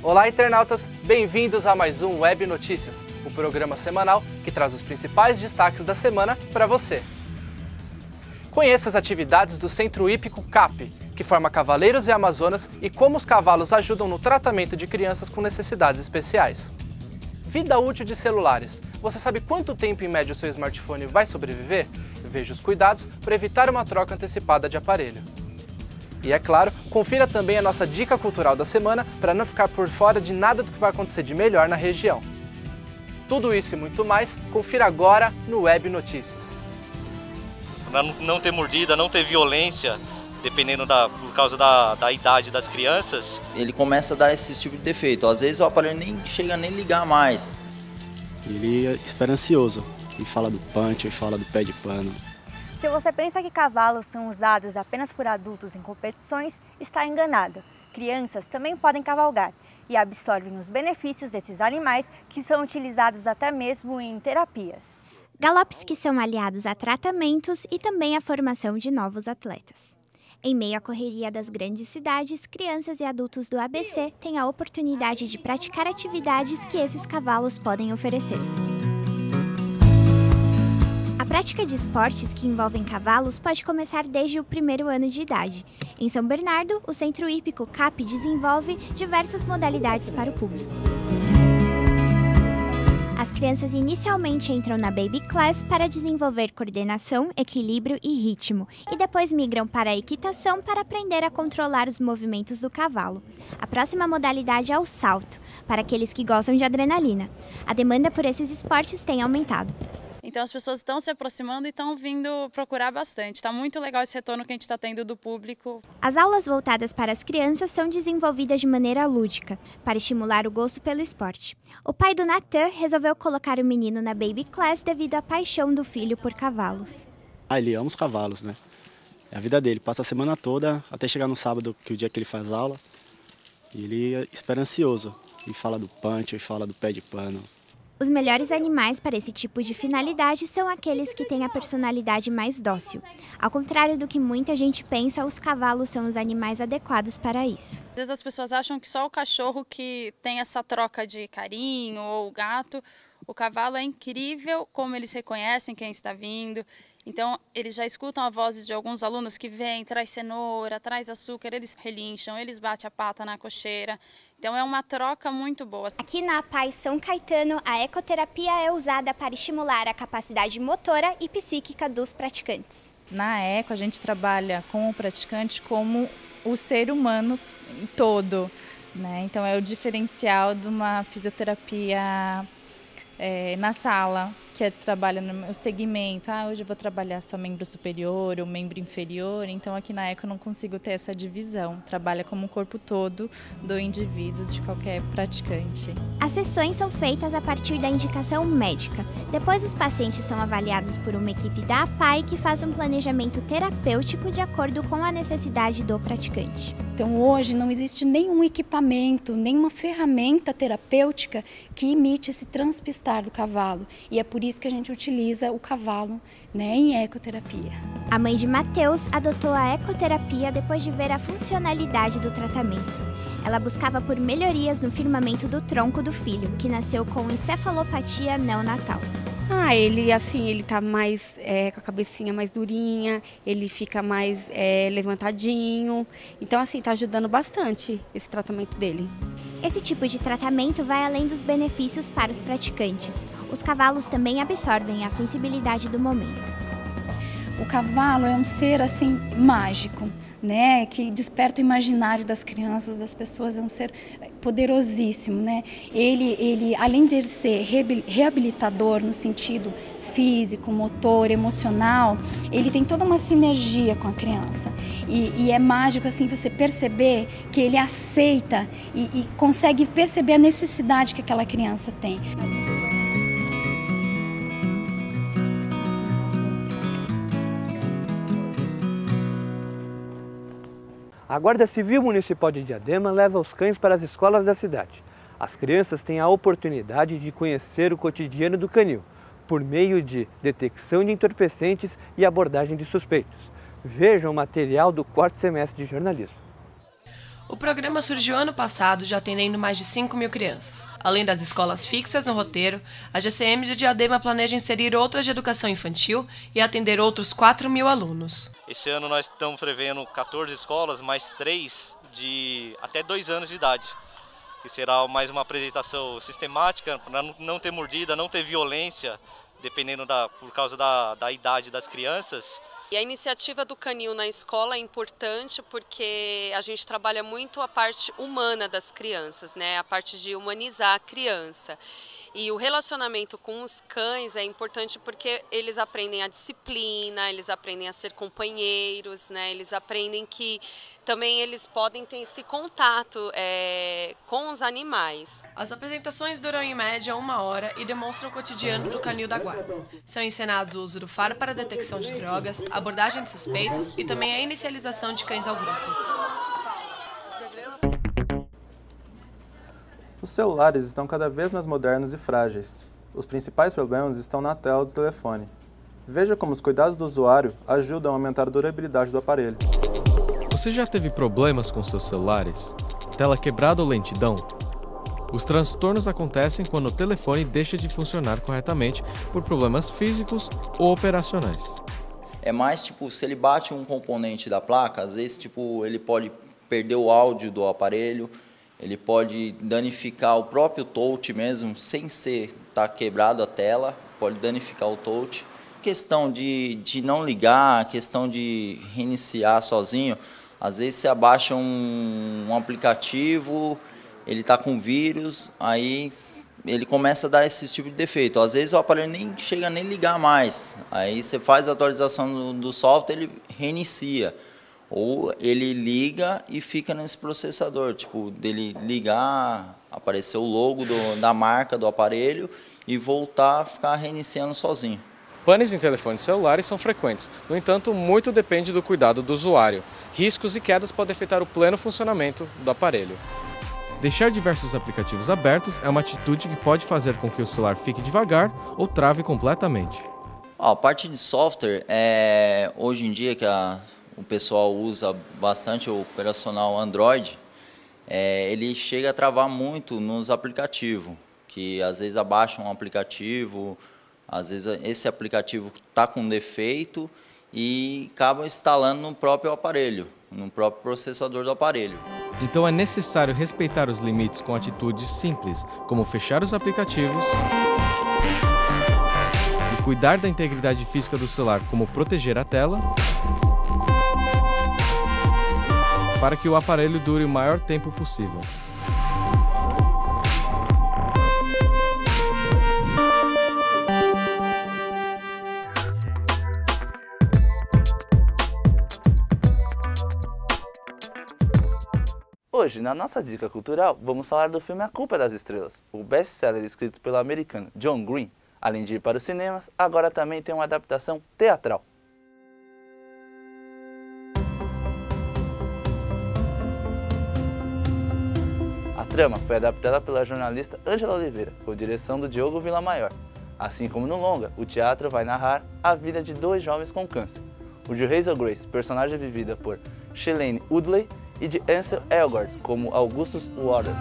Olá, internautas! Bem-vindos a mais um Web Notícias, o programa semanal que traz os principais destaques da semana para você. Conheça as atividades do Centro Hípico CAP, que forma cavaleiros e amazonas, e como os cavalos ajudam no tratamento de crianças com necessidades especiais. Vida útil de celulares. Você sabe quanto tempo em média o seu smartphone vai sobreviver? Veja os cuidados para evitar uma troca antecipada de aparelho. E é claro, confira também a nossa dica cultural da semana para não ficar por fora de nada do que vai acontecer de melhor na região. Tudo isso e muito mais, confira agora no Web Notícias. Para não ter mordida, não ter violência, dependendo por causa da idade das crianças. Ele começa a dar esse tipo de defeito. Às vezes o aparelho nem chega nem ligar mais. Ele é esperançoso e fala do punch e fala do pé de pano. Se você pensa que cavalos são usados apenas por adultos em competições, está enganado. Crianças também podem cavalgar e absorvem os benefícios desses animais que são utilizados até mesmo em terapias. Galopes que são aliados a tratamentos e também à formação de novos atletas. Em meio à correria das grandes cidades, crianças e adultos do ABC têm a oportunidade de praticar atividades que esses cavalos podem oferecer. A prática de esportes que envolvem cavalos pode começar desde o primeiro ano de idade. Em São Bernardo, o Centro Hípico CAP desenvolve diversas modalidades para o público. As crianças inicialmente entram na Baby Class para desenvolver coordenação, equilíbrio e ritmo, e depois migram para a equitação para aprender a controlar os movimentos do cavalo. A próxima modalidade é o salto, para aqueles que gostam de adrenalina. A demanda por esses esportes tem aumentado. Então as pessoas estão se aproximando e estão vindo procurar bastante. Está muito legal esse retorno que a gente está tendo do público. As aulas voltadas para as crianças são desenvolvidas de maneira lúdica, para estimular o gosto pelo esporte. O pai do Natan resolveu colocar o menino na Baby Class devido à paixão do filho por cavalos. Ele ama os cavalos, né? É a vida dele, passa a semana toda, até chegar no sábado, que é o dia que ele faz aula. E ele é esperançoso, e fala do punch, e fala do pé de pano. Os melhores animais para esse tipo de finalidade são aqueles que têm a personalidade mais dócil. Ao contrário do que muita gente pensa, os cavalos são os animais adequados para isso. Às vezes as pessoas acham que só o cachorro que tem essa troca de carinho ou o gato. O cavalo é incrível como eles reconhecem quem está vindo. Então, eles já escutam as vozes de alguns alunos que vêm, traz cenoura, traz açúcar, eles relincham, eles batem a pata na cocheira. Então, é uma troca muito boa. Aqui na APAE São Caetano, a ecoterapia é usada para estimular a capacidade motora e psíquica dos praticantes. Na eco, a gente trabalha com o praticante como o ser humano todo, né? Então, é o diferencial de uma fisioterapia na sala, que trabalha no meu segmento. Hoje eu vou trabalhar só membro superior ou membro inferior, então aqui na eco eu não consigo ter essa divisão. Trabalha como o corpo todo do indivíduo, de qualquer praticante. As sessões são feitas a partir da indicação médica. Depois os pacientes são avaliados por uma equipe da APAE que faz um planejamento terapêutico de acordo com a necessidade do praticante. Então hoje não existe nenhum equipamento, nenhuma ferramenta terapêutica que imite esse transpistar do cavalo. E é por isso que a gente utiliza o cavalo, né, em ecoterapia. A mãe de Matheus adotou a ecoterapia depois de ver a funcionalidade do tratamento. Ela buscava por melhorias no firmamento do tronco do filho, que nasceu com encefalopatia neonatal. Ele tá mais com a cabecinha mais durinha, ele fica mais levantadinho. Então, assim, tá ajudando bastante esse tratamento dele. Esse tipo de tratamento vai além dos benefícios para os praticantes. Os cavalos também absorvem a sensibilidade do momento. O cavalo é um ser assim mágico, né, que desperta o imaginário das crianças, das pessoas, é um ser poderosíssimo, né? Ele além de ser reabilitador no sentido físico, motor, emocional, ele tem toda uma sinergia com a criança. E é mágico assim você perceber que ele aceita e consegue perceber a necessidade que aquela criança tem. A Guarda Civil Municipal de Diadema leva os cães para as escolas da cidade. As crianças têm a oportunidade de conhecer o cotidiano do canil, por meio de detecção de entorpecentes e abordagem de suspeitos. Vejam o material do quarto semestre de jornalismo. O programa surgiu ano passado, já atendendo mais de 5.000 crianças. Além das escolas fixas no roteiro, a GCM de Diadema planeja inserir outras de educação infantil e atender outros 4.000 alunos. Esse ano nós estamos prevendo 14 escolas, mais 3 de até 2 anos de idade, que será mais uma apresentação sistemática, para não ter mordida, não ter violência, dependendo por causa da idade das crianças. E a iniciativa do Canil na escola é importante porque a gente trabalha muito a parte humana das crianças, né? A parte de humanizar a criança. E o relacionamento com os cães é importante porque eles aprendem a disciplina, eles aprendem a ser companheiros, né? Eles aprendem que também eles podem ter esse contato com os animais. As apresentações duram em média 1 hora e demonstram o cotidiano do Canil da Guarda. São ensinados o uso do faro para a detecção de drogas, abordagem de suspeitos e também a inicialização de cães ao grupo. Os celulares estão cada vez mais modernos e frágeis. Os principais problemas estão na tela do telefone. Veja como os cuidados do usuário ajudam a aumentar a durabilidade do aparelho. Você já teve problemas com seus celulares? Tela quebrada ou lentidão? Os transtornos acontecem quando o telefone deixa de funcionar corretamente por problemas físicos ou operacionais. É mais se ele bate um componente da placa, às vezes ele pode perder o áudio do aparelho, ele pode danificar o próprio touch mesmo, sem estar quebrado a tela, pode danificar o touch. Questão de não ligar, questão de reiniciar sozinho, às vezes você abaixa um aplicativo, ele está com vírus, aí ele começa a dar esse tipo de defeito. Às vezes o aparelho nem chega a ligar mais, aí você faz a atualização do software, ele reinicia. Ou ele liga e fica nesse processador, dele ligar, aparecer o logo da marca do aparelho e voltar a ficar reiniciando sozinho. Panes em telefones celulares são frequentes, no entanto, muito depende do cuidado do usuário. Riscos e quedas podem afetar o pleno funcionamento do aparelho. Deixar diversos aplicativos abertos é uma atitude que pode fazer com que o celular fique devagar ou trave completamente. A parte de software, hoje em dia que o pessoal usa bastante o operacional Android, ele chega a travar muito nos aplicativos, que às vezes abaixa um aplicativo, às vezes esse aplicativo está com defeito e acaba instalando no próprio aparelho, no próprio processador do aparelho. Então é necessário respeitar os limites com atitudes simples, como fechar os aplicativos e cuidar da integridade física do celular, como proteger a tela, para que o aparelho dure o maior tempo possível. Hoje, na nossa dica cultural, vamos falar do filme A Culpa das Estrelas, o best-seller escrito pelo americano John Green. Além de ir para os cinemas, agora também tem uma adaptação teatral. A trama foi adaptada pela jornalista Ângela Oliveira, com direção do Diogo Villamaior. Assim como no longa, o teatro vai narrar a vida de 2 jovens com câncer, o de Hazel Grace, personagem vivida por Shailene Woodley, e de Ansel Elgort, como Augustus Waters.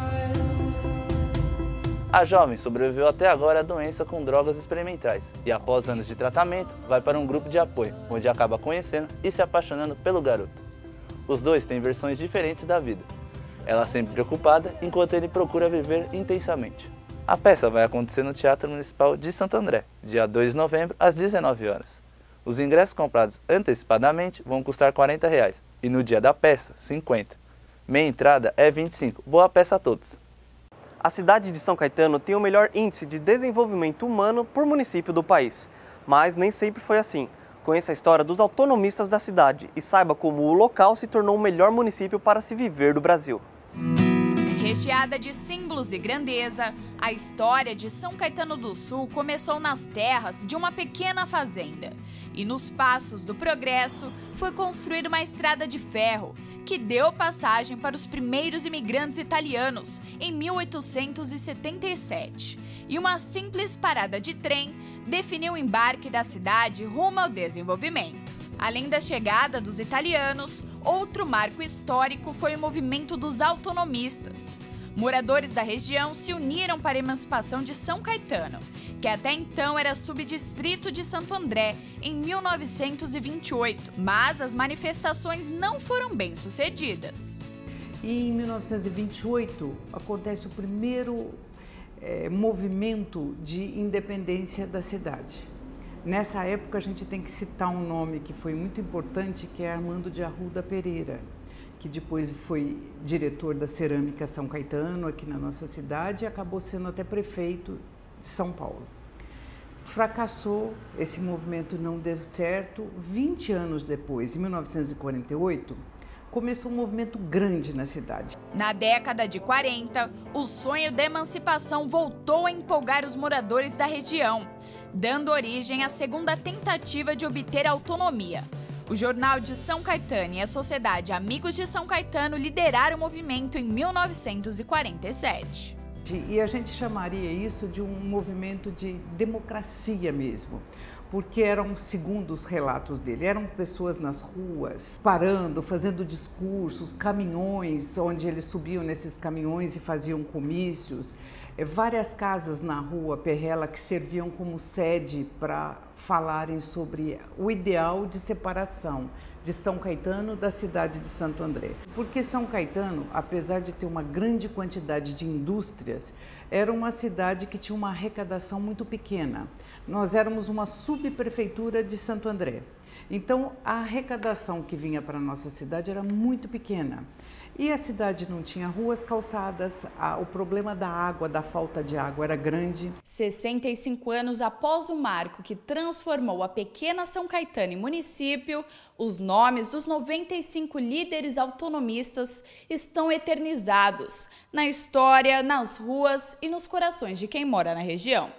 A jovem sobreviveu até agora à doença com drogas experimentais e, após anos de tratamento, vai para um grupo de apoio, onde acaba conhecendo e se apaixonando pelo garoto. Os dois têm versões diferentes da vida. Ela sempre preocupada, enquanto ele procura viver intensamente. A peça vai acontecer no Teatro Municipal de Santo André, dia 2 de novembro, às 19 horas. Os ingressos comprados antecipadamente vão custar R$ 40 e no dia da peça, R$ 50. Meia entrada é R$ 25. Boa peça a todos! A cidade de São Caetano tem o melhor índice de desenvolvimento humano por município do país. Mas nem sempre foi assim. Conheça a história dos autonomistas da cidade e saiba como o local se tornou o melhor município para se viver do Brasil. Recheada de símbolos e grandeza, a história de São Caetano do Sul começou nas terras de uma pequena fazenda. E nos passos do progresso foi construída uma estrada de ferro, que deu passagem para os primeiros imigrantes italianos em 1877. E uma simples parada de trem definiu o embarque da cidade rumo ao desenvolvimento. Além da chegada dos italianos, outro marco histórico foi o movimento dos autonomistas. Moradores da região se uniram para a emancipação de São Caetano, que até então era subdistrito de Santo André, em 1928. Mas as manifestações não foram bem sucedidas. E em 1928 acontece o primeiro movimento de independência da cidade. Nessa época a gente tem que citar um nome que foi muito importante, que é Armando de Arruda Pereira, que depois foi diretor da Cerâmica São Caetano aqui na nossa cidade e acabou sendo até prefeito de São Paulo. Fracassou, esse movimento não deu certo. 20 anos depois, em 1948, começou um movimento grande na cidade. Na década de 40, o sonho da emancipação voltou a empolgar os moradores da região, dando origem à segunda tentativa de obter autonomia. O Jornal de São Caetano e a Sociedade Amigos de São Caetano lideraram o movimento em 1947. E a gente chamaria isso de um movimento de democracia mesmo, porque eram, segundo os relatos dele, eram pessoas nas ruas, parando, fazendo discursos, caminhões, onde eles subiam nesses caminhões e faziam comícios, várias casas na rua Perrela que serviam como sede para falarem sobre o ideal de separação de São Caetano da cidade de Santo André. Porque São Caetano, apesar de ter uma grande quantidade de indústrias, era uma cidade que tinha uma arrecadação muito pequena. Nós éramos uma subprefeitura de Santo André. Então, a arrecadação que vinha para a nossa cidade era muito pequena. E a cidade não tinha ruas, calçadas, o problema da água, da falta de água era grande. 65 anos após o marco que transformou a pequena São Caetano em município, os nomes dos 95 líderes autonomistas estão eternizados na história, nas ruas e nos corações de quem mora na região.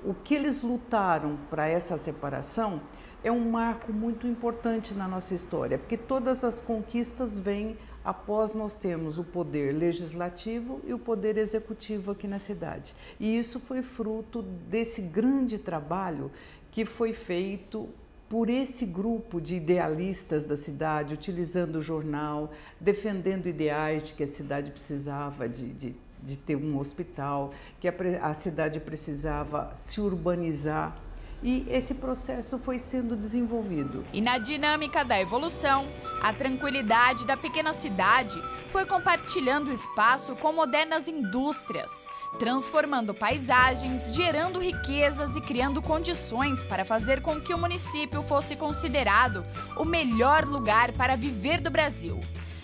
O que eles lutaram para essa separação é um marco muito importante na nossa história, porque todas as conquistas vêm após nós termos o poder legislativo e o poder executivo aqui na cidade. E isso foi fruto desse grande trabalho que foi feito por esse grupo de idealistas da cidade, utilizando o jornal, defendendo ideais de que a cidade precisava de ter um hospital, que a cidade precisava se urbanizar. E esse processo foi sendo desenvolvido. E na dinâmica da evolução, a tranquilidade da pequena cidade foi compartilhando espaço com modernas indústrias, transformando paisagens, gerando riquezas e criando condições para fazer com que o município fosse considerado o melhor lugar para viver do Brasil.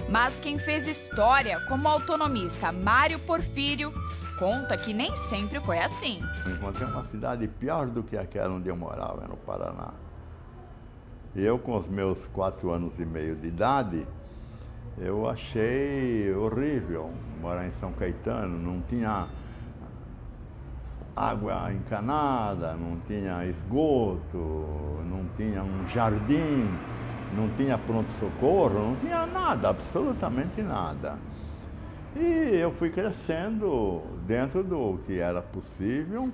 Mas quem fez história como autonomista Mário Porfírio conta que nem sempre foi assim. Encontrei uma cidade pior do que aquela onde eu morava, no Paraná. Eu, com os meus 4 anos e meio de idade, eu achei horrível morar em São Caetano. Não tinha água encanada, não tinha esgoto, não tinha um jardim, não tinha pronto-socorro, não tinha nada, absolutamente nada. E eu fui crescendo dentro do que era possível,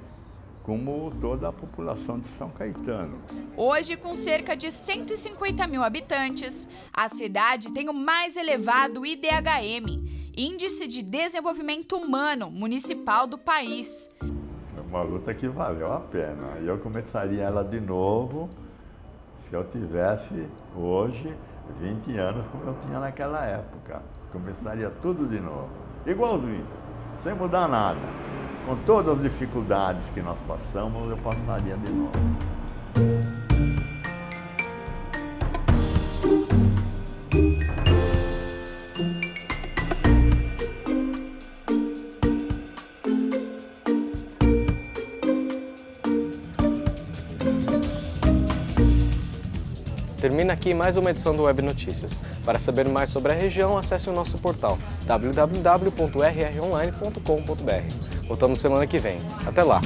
como toda a população de São Caetano. Hoje, com cerca de 150 mil habitantes, a cidade tem o mais elevado IDHM, Índice de Desenvolvimento Humano Municipal do país. É uma luta que valeu a pena. Eu começaria ela de novo se eu tivesse hoje 20 anos como eu tinha naquela época. Começaria tudo de novo, igualzinho, sem mudar nada. Com todas as dificuldades que nós passamos, eu passaria de novo. Termina aqui mais uma edição do Web Notícias. Para saber mais sobre a região, acesse o nosso portal www.rronline.com.br. Voltamos semana que vem. Até lá!